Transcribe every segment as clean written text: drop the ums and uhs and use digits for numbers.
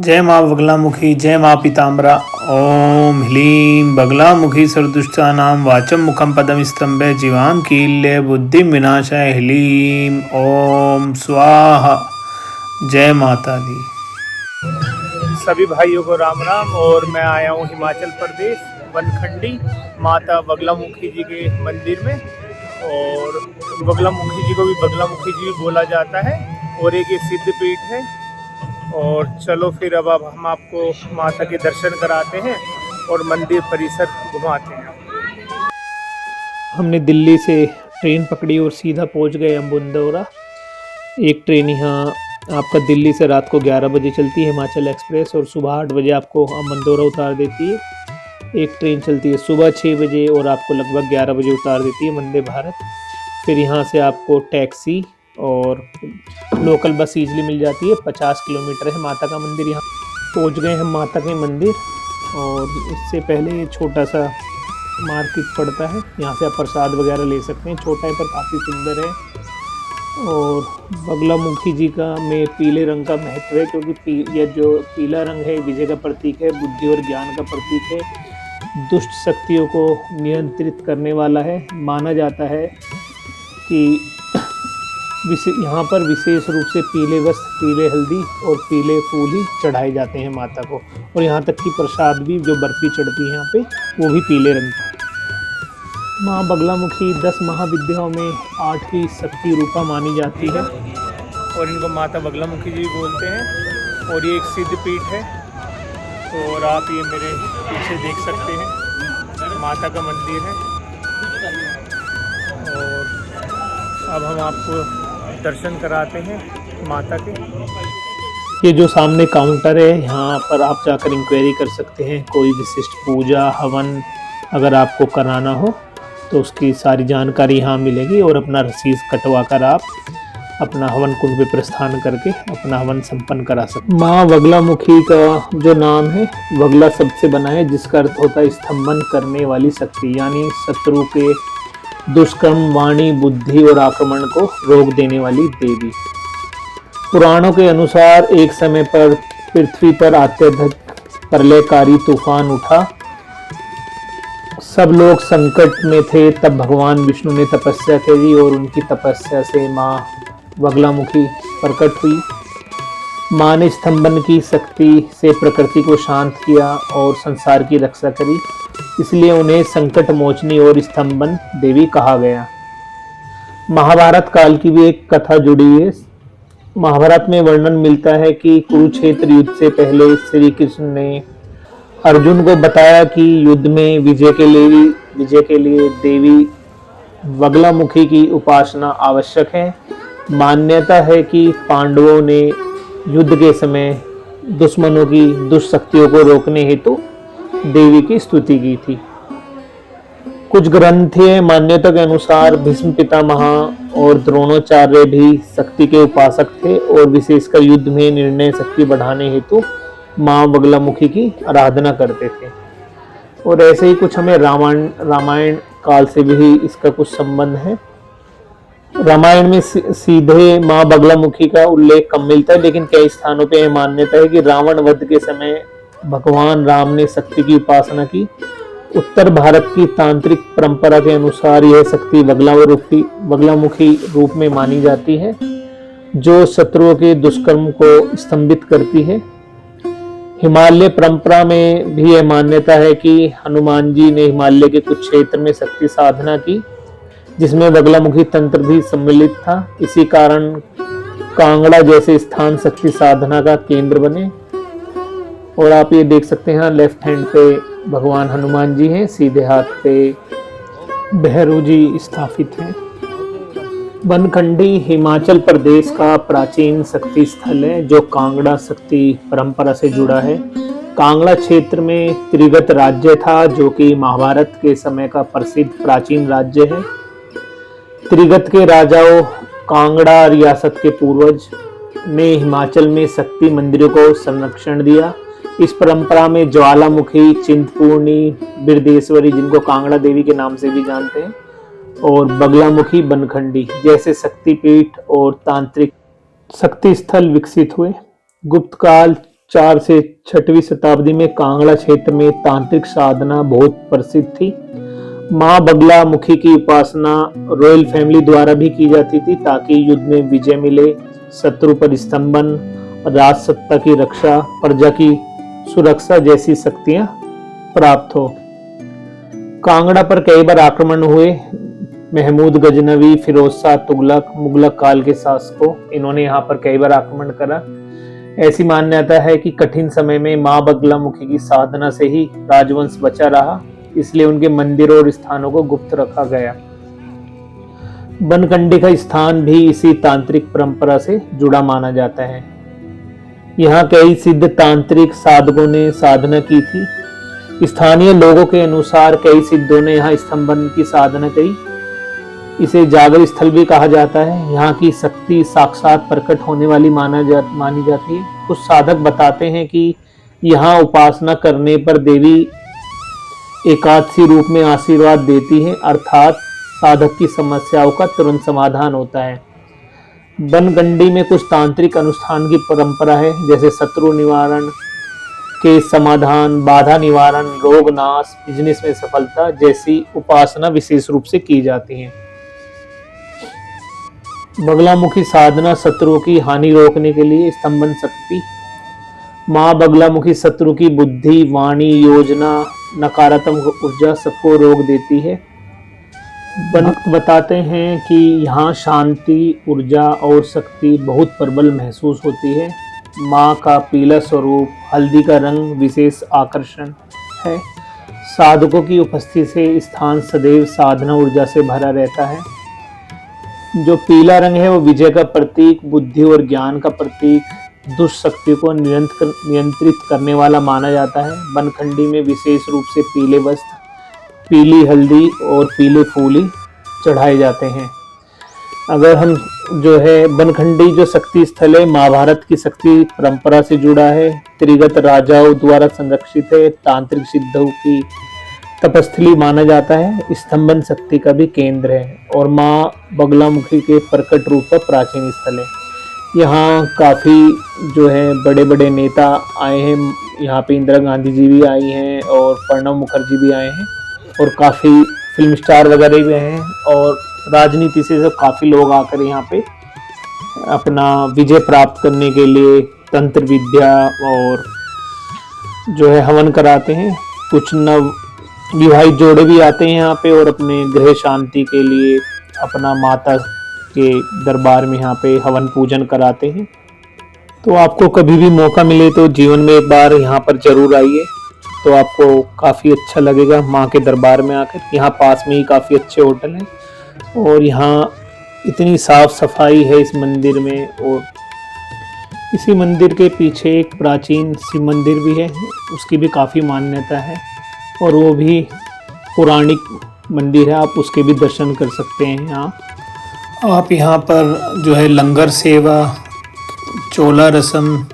जय माँ बगलामुखी जय माँ पीताम्बरा। ओम ह्लीं बगलामुखी सर्वदुष्टानां वाचं मुखं पदं स्तंभे जीवां कील्ये बुद्धिं विनाशाय ह्लीं ओम स्वाहा। जय माता दी। सभी भाइयों को राम राम। और मैं आया हूँ हिमाचल प्रदेश वनखंडी माता बगलामुखी जी के मंदिर में। और बगलामुखी जी को भी बगलामुखी जी बोला जाता है और एक ये सिद्ध पीठ है। और चलो फिर अब हम आपको माता के दर्शन कराते हैं और मंदिर परिसर घुमाते हैं। हमने दिल्ली से ट्रेन पकड़ी और सीधा पहुंच गए हम बुंदौरा। एक ट्रेन यहाँ आपका दिल्ली से रात को 11 बजे चलती है हिमाचल एक्सप्रेस, और सुबह 8 बजे आपको मंदौरा उतार देती है। एक ट्रेन चलती है सुबह 6 बजे और आपको लगभग 11 बजे उतार देती है, वंदे भारत। फिर यहाँ से आपको टैक्सी और लोकल बस इजीली मिल जाती है। 50 किलोमीटर है माता का मंदिर। यहाँ पहुँच गए हम माता के मंदिर, और इससे पहले ये छोटा सा मार्केट पड़ता है, यहाँ से आप प्रसाद वगैरह ले सकते हैं। छोटा है पर काफ़ी सुंदर है। और बगलामुखी जी का में पीले रंग का महत्व है, क्योंकि यह जो पीला रंग है विजय का प्रतीक है, बुद्धि और ज्ञान का प्रतीक है, दुष्ट शक्तियों को नियंत्रित करने वाला है। माना जाता है कि यहाँ पर विशेष रूप से पीले वस्त्र, पीले हल्दी और पीले फूल ही चढ़ाए जाते हैं माता को। और यहाँ तक कि प्रसाद भी, जो बर्फी चढ़ती है यहाँ पे, वो भी पीले रंग का। माँ बगलामुखी 10 महाविद्याओं में 8वीं शक्ति रूपा मानी जाती है, और इनको माता बगलामुखी जी बोलते हैं। और ये एक सिद्ध पीठ है। और आप ये मेरे पीछे देख सकते हैं, माता का मंदिर है। और अब हम आपको दर्शन कराते हैं माता के। ये जो सामने काउंटर है, यहाँ पर आप जाकर इंक्वायरी कर सकते हैं। कोई विशिष्ट पूजा हवन अगर आपको कराना हो तो उसकी सारी जानकारी यहाँ मिलेगी, और अपना रसीद कटवा कर आप अपना हवन कुंड पे प्रस्थान करके अपना हवन संपन्न करा सकते। माँ बगलामुखी का जो नाम है, बगला शब्द से बना है, जिसका अर्थ होता है स्तंभन करने वाली शक्ति, यानी शत्रु के दुष्कर्म, वाणी, बुद्धि और आक्रमण को रोक देने वाली देवी। पुराणों के अनुसार एक समय पर पृथ्वी पर अत्यधिक प्रलयकारी तूफान उठा, सब लोग संकट में थे। तब भगवान विष्णु ने तपस्या की और उनकी तपस्या से माँ बगलामुखी प्रकट हुई। माँ ने स्तंभन की शक्ति से प्रकृति को शांत किया और संसार की रक्षा करी, इसलिए उन्हें संकट मोचनी और स्तंभन देवी कहा गया। महाभारत काल की भी एक कथा जुड़ी है। महाभारत में वर्णन मिलता है कि कुरुक्षेत्र युद्ध से पहले श्री कृष्ण ने अर्जुन को बताया कि युद्ध में विजय के लिए देवी बगलामुखी की उपासना आवश्यक है। मान्यता है कि पांडवों ने युद्ध के समय दुश्मनों की दुष्शक्तियों को रोकने हेतु देवी की स्तुति की थी। कुछ ग्रंथीय मान्यता के अनुसार भीष्म पितामह और द्रोणाचार्य भी शक्ति के उपासक थे, और विशेषकर युद्ध में निर्णय शक्ति बढ़ाने हेतु माँ बगलामुखी की आराधना करते थे। और ऐसे ही कुछ हमें रामायण काल से भी इसका कुछ संबंध है। रामायण में सीधे माँ बगलामुखी का उल्लेख कम मिलता है, लेकिन कई स्थानों पे यह मान्यता है कि रावण वध के समय भगवान राम ने शक्ति की उपासना की। उत्तर भारत की तांत्रिक परंपरा के अनुसार यह शक्ति बगलामुखी रूप में मानी जाती है, जो शत्रुओं के दुष्कर्म को स्तंभित करती है। हिमालय परंपरा में भी यह मान्यता है कि हनुमान जी ने हिमालय के कुछ क्षेत्र में शक्ति साधना की, जिसमें बगलामुखी तंत्र भी सम्मिलित था। इसी कारण कांगड़ा जैसे स्थान शक्ति साधना का केंद्र बने। और आप ये देख सकते हैं, लेफ्ट हैंड पे भगवान हनुमान जी हैं, सीधे हाथ पे भैरव जी स्थापित हैं। वनखंडी हिमाचल प्रदेश का प्राचीन शक्ति स्थल है, जो कांगड़ा शक्ति परंपरा से जुड़ा है। कांगड़ा क्षेत्र में त्रिगत राज्य था, जो कि महाभारत के समय का प्रसिद्ध प्राचीन राज्य है। त्रिगत के राजाओं कांगड़ा रियासत के पूर्वज ने हिमाचल में शक्ति मंदिरों को संरक्षण दिया। इस परंपरा में ज्वालामुखी, चिंतपूर्णी, बिरदेश्वरी, जिनको कांगड़ा देवी के नाम से भी जानते हैं, और बगलामुखी, बनखंडी जैसे शक्तिपीठ और तांत्रिक शक्ति स्थल विकसित हुए। गुप्त काल, 4 से 6वीं शताब्दी में कांगड़ा क्षेत्र में तांत्रिक साधना बहुत प्रसिद्ध थी। मां बगलामुखी की उपासना रॉयल फैमिली द्वारा भी की जाती थी ताकि युद्ध में विजय मिले, शत्रु पर स्तंभन, राज सत्ता की रक्षा, प्रजा की सुरक्षा जैसी शक्तियां प्राप्त हो। कांगड़ा पर कई बार आक्रमण हुए। महमूद गजनवी, फिरोज शाह तुगलक, मुगलक काल के शासकों, इन्होंने यहाँ पर कई बार आक्रमण करा। ऐसी मान्यता है कि कठिन समय में मां बगलामुखी की साधना से ही राजवंश बचा रहा, इसलिए उनके मंदिरों और स्थानों को गुप्त रखा गया। बनकंडी का स्थान भी इसी तांत्रिक परंपरा से जुड़ा माना जाता है। यहाँ कई सिद्ध तांत्रिक साधकों ने साधना की थी। स्थानीय लोगों के अनुसार कई सिद्धों ने यहाँ स्तंभन की साधना करी। इसे जागर स्थल भी कहा जाता है। यहाँ की शक्ति साक्षात प्रकट होने वाली मानी जाती है। कुछ साधक बताते हैं कि यहाँ उपासना करने पर देवी एकादशी रूप में आशीर्वाद देती है, अर्थात साधक की समस्याओं का तुरंत समाधान होता है। बनगंडी में कुछ तांत्रिक अनुष्ठान की परंपरा है, जैसे शत्रु निवारण, केस समाधान, बाधा निवारण, रोग नाश, बिजनेस में सफलता जैसी उपासना विशेष रूप से की जाती है। बगलामुखी साधना शत्रुओं की हानि रोकने के लिए स्तंभन शक्ति। मां बगलामुखी शत्रु की बुद्धि, वाणी, योजना, नकारात्मक ऊर्जा सबको रोक देती है। भक्त बताते हैं कि यहाँ शांति, ऊर्जा और शक्ति बहुत प्रबल महसूस होती है। माँ का पीला स्वरूप, हल्दी का रंग विशेष आकर्षण है। साधकों की उपस्थिति से स्थान सदैव साधना ऊर्जा से भरा रहता है। जो पीला रंग है वो विजय का प्रतीक, बुद्धि और ज्ञान का प्रतीक, दुष्ट शक्ति को नियंत्रित करने वाला माना जाता है। बनखंडी में विशेष रूप से पीले वस्त्र, पीली हल्दी और पीले फूल ही चढ़ाए जाते हैं। अगर हम जो है बनखंडी जो शक्ति स्थल है, महाभारत की शक्ति परंपरा से जुड़ा है, त्रिगत राजाओं द्वारा संरक्षित है, तांत्रिक सिद्धों की तपस्थली माना जाता है, स्तंभन शक्ति का भी केंद्र है और माँ बगलामुखी के प्रकट रूप का प्राचीन स्थल है। यहाँ काफ़ी जो है बड़े बड़े नेता आए हैं। यहाँ पे इंदिरा गांधी जी भी आई हैं और प्रणब मुखर्जी भी आए हैं और काफ़ी फिल्म स्टार वगैरह भी हैं और राजनीति से सब काफ़ी लोग आकर यहाँ पे अपना विजय प्राप्त करने के लिए तंत्र विद्या और जो है हवन कराते हैं। कुछ नव विवाहित जोड़े भी आते हैं यहाँ पे और अपने गृह शांति के लिए अपना माता के दरबार में यहाँ पे हवन पूजन कराते हैं। तो आपको कभी भी मौका मिले तो जीवन में एक बार यहाँ पर जरूर आइए, तो आपको काफ़ी अच्छा लगेगा माँ के दरबार में आकर। यहाँ पास में ही काफ़ी अच्छे होटल हैं और यहाँ इतनी साफ सफाई है इस मंदिर में। और इसी मंदिर के पीछे एक प्राचीन शिव मंदिर भी है, उसकी भी काफ़ी मान्यता है और वो भी पौराणिक मंदिर है, आप उसके भी दर्शन कर सकते हैं। यहाँ आप यहाँ पर जो है लंगर सेवा, चोला रसम,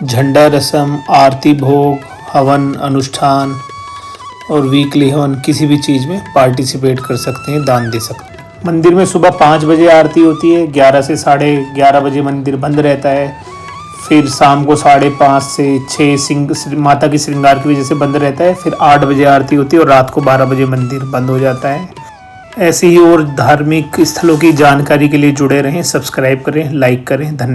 झंडा रसम, आरती भोग, हवन अनुष्ठान और वीकली हवन किसी भी चीज़ में पार्टिसिपेट कर सकते हैं, दान दे सकते हैं। मंदिर में सुबह 5 बजे आरती होती है, 11 से 11:30 बजे मंदिर बंद रहता है। फिर शाम को 5:30 से 6 माता की श्रृंगार की वजह से बंद रहता है। फिर 8 बजे आरती होती है और रात को 12 बजे मंदिर बंद हो जाता है। ऐसे ही और धार्मिक स्थलों की जानकारी के लिए जुड़े रहें, सब्सक्राइब करें, लाइक करें। धन्यवाद।